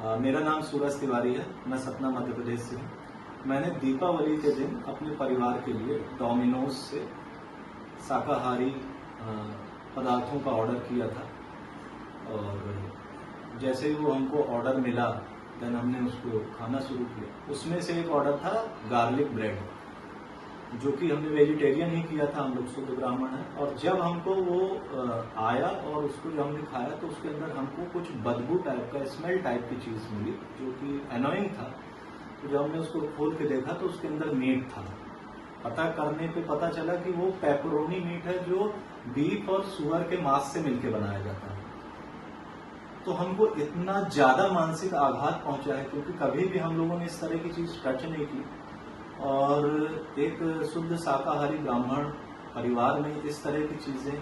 मेरा नाम सूरज तिवारी है। मैं सतना मध्य प्रदेश से हूँ। मैंने दीपावली के दिन अपने परिवार के लिए डोमिनोज से शाकाहारी पदार्थों का ऑर्डर किया था और जैसे ही वो हमको ऑर्डर मिला देन हमने उसको खाना शुरू किया। उसमें से एक ऑर्डर था गार्लिक ब्रेड, जो कि हमने वेजिटेरियन ही किया था, हम लोग शुद्ध ब्राह्मण हैं। और जब हमको वो आया और उसको जब हमने खाया तो उसके अंदर हमको कुछ बदबू टाइप का, स्मेल टाइप की चीज़ मिली जो कि एनोइंग था। तो जब हमने उसको खोल के देखा तो उसके अंदर मीट था। पता करने पे पता चला कि वो पेपरोनी मीट है जो बीफ और सुअर के मांस से मिलके बनाया जाता है। तो हमको इतना ज़्यादा मानसिक आघात पहुंचा है क्योंकि कभी भी हम लोगों ने इस तरह की चीज़ टच नहीं की और एक शुद्ध शाकाहारी ब्राह्मण परिवार में इस तरह की चीजें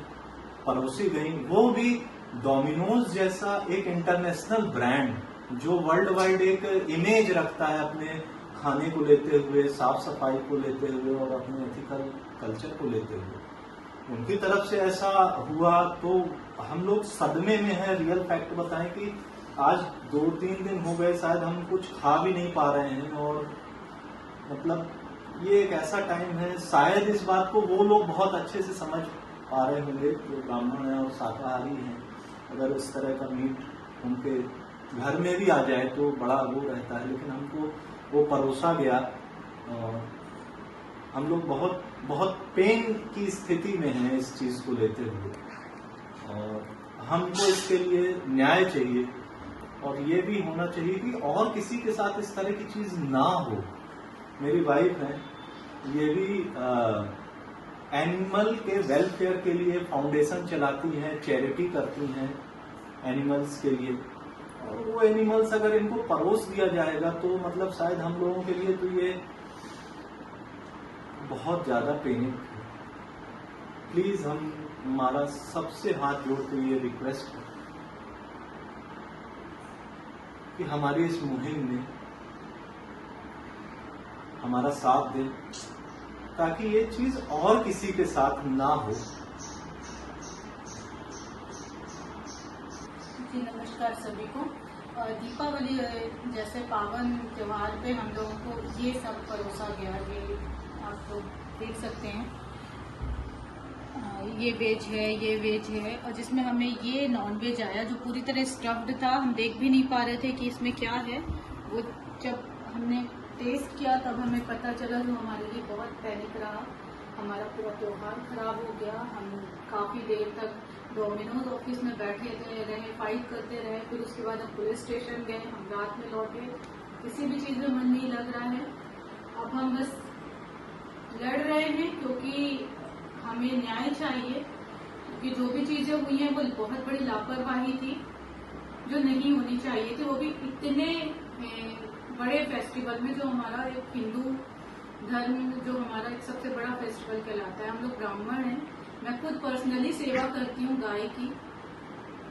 परोसी गई, वो भी डोमिनोज जैसा एक इंटरनेशनल ब्रांड जो वर्ल्ड वाइड एक इमेज रखता है अपने खाने को लेते हुए, साफ सफाई को लेते हुए और अपने एथिकल कल्चर को लेते हुए। उनकी तरफ से ऐसा हुआ तो हम लोग सदमे में हैं। रियल फैक्ट बताएं कि आज 2-3 दिन हो गए शायद हम कुछ खा भी नहीं पा रहे हैं और मतलब ये एक ऐसा टाइम है, शायद इस बात को वो लोग बहुत अच्छे से समझ पा रहे होंगे जो ब्राह्मण हैं और शाकाहारी हैं। अगर इस तरह का मीट उनके घर में भी आ जाए तो बड़ा वो रहता है, लेकिन हमको वो परोसा गया और हम लोग बहुत बहुत पेन की स्थिति में हैं इस चीज को लेते हुए और हमको इसके लिए न्याय चाहिए और ये भी होना चाहिए कि और किसी के साथ इस तरह की चीज ना हो। मेरी वाइफ है, ये भी एनिमल के वेलफेयर के लिए फाउंडेशन चलाती हैं, चैरिटी करती हैं एनिमल्स के लिए। और वो एनिमल्स अगर इनको परोस दिया जाएगा तो मतलब शायद हम लोगों के लिए तो ये बहुत ज्यादा पेनिक है। प्लीज हमारा सबसे हाथ जोड़ के ये रिक्वेस्ट है कि हमारी इस मुहिम में हमारा साथ दें ताकि ये चीज और किसी के साथ ना हो। जी नमस्कार सभी को। दीपावली जैसे पावन त्योहार पे हम लोगों को ये सब परोसा गया, ये आप लोग देख सकते हैं। ये वेज है, ये वेज है और जिसमें हमें ये नॉन वेज आया जो पूरी तरह स्टफ्ड था। हम देख भी नहीं पा रहे थे कि इसमें क्या है। वो जब हमने टेस्ट किया तब हमें पता चला, जो हमारे लिए बहुत पैनिक रहा। हमारा पूरा त्योहार खराब हो गया। हम काफ़ी देर तक डोमिनोज ऑफिस में बैठे रहे, फाइट करते रहे। फिर उसके बाद हम पुलिस स्टेशन गए, हम रात में लौटे। किसी भी चीज़ में मन नहीं लग रहा है। अब हम बस लड़ रहे हैं क्योंकि हमें न्याय चाहिए, क्योंकि जो भी चीज़ें हुई हैं वो बहुत बड़ी लापरवाही थी जो नहीं होनी चाहिए थी। वो भी इतने बड़े फेस्टिवल में, जो हमारा एक हिंदू धर्म, जो हमारा एक सबसे बड़ा फेस्टिवल कहलाता है। हम लोग ब्राह्मण हैं। मैं खुद पर्सनली सेवा करती हूँ गाय की,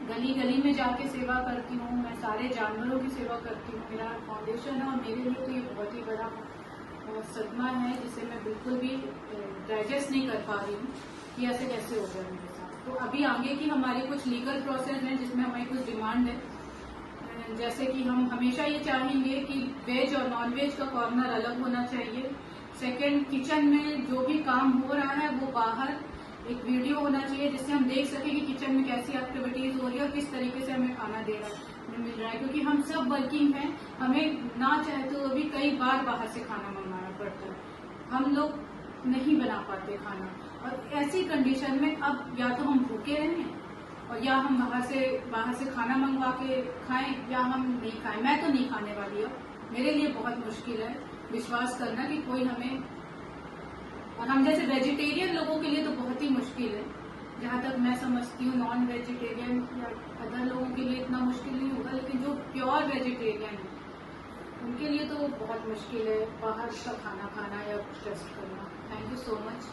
गली गली में जाके सेवा करती हूँ। मैं सारे जानवरों की सेवा करती हूँ। मेरा फाउंडेशन है और मेरे लिए तो ये बहुत ही बड़ा सदमा है जिसे मैं बिल्कुल भी डाइजेस्ट नहीं कर पा रही हूँ कि ऐसे कैसे हो गया मेरे साथ। तो अभी आगे की हमारे कुछ लीगल प्रोसेस हैं जिसमें हमारी कुछ डिमांड है। जैसे कि हम हमेशा ये चाहेंगे कि वेज और नॉन वेज का कॉर्नर अलग होना चाहिए। सेकंड, किचन में जो भी काम हो रहा है वो बाहर एक वीडियो होना चाहिए जिससे हम देख सकें कि किचन में कैसी एक्टिविटीज हो रही है और किस तरीके से हमें खाना मिल रहा है। क्योंकि हम सब वर्किंग हैं, हमें ना चाहते हुए भी कई बार बाहर से खाना मंगाना पड़ता है। हम लोग नहीं बना पाते खाना और ऐसी कंडीशन में अब या तो हम भूखे रहें और या हम बाहर से खाना मंगवा के खाएं या हम नहीं खाएं। मैं तो नहीं खाने वाली हूँ। मेरे लिए बहुत मुश्किल है विश्वास करना कि कोई हमें, और हम जैसे वेजिटेरियन लोगों के लिए तो बहुत ही मुश्किल है। जहाँ तक मैं समझती हूँ नॉन वेजिटेरियन या अदर लोगों के लिए इतना मुश्किल नहीं होगा, लेकिन जो प्योर वेजिटेरियन है उनके लिए तो बहुत मुश्किल है बाहर का खाना खाना या टेस्ट करना। Thank you so much.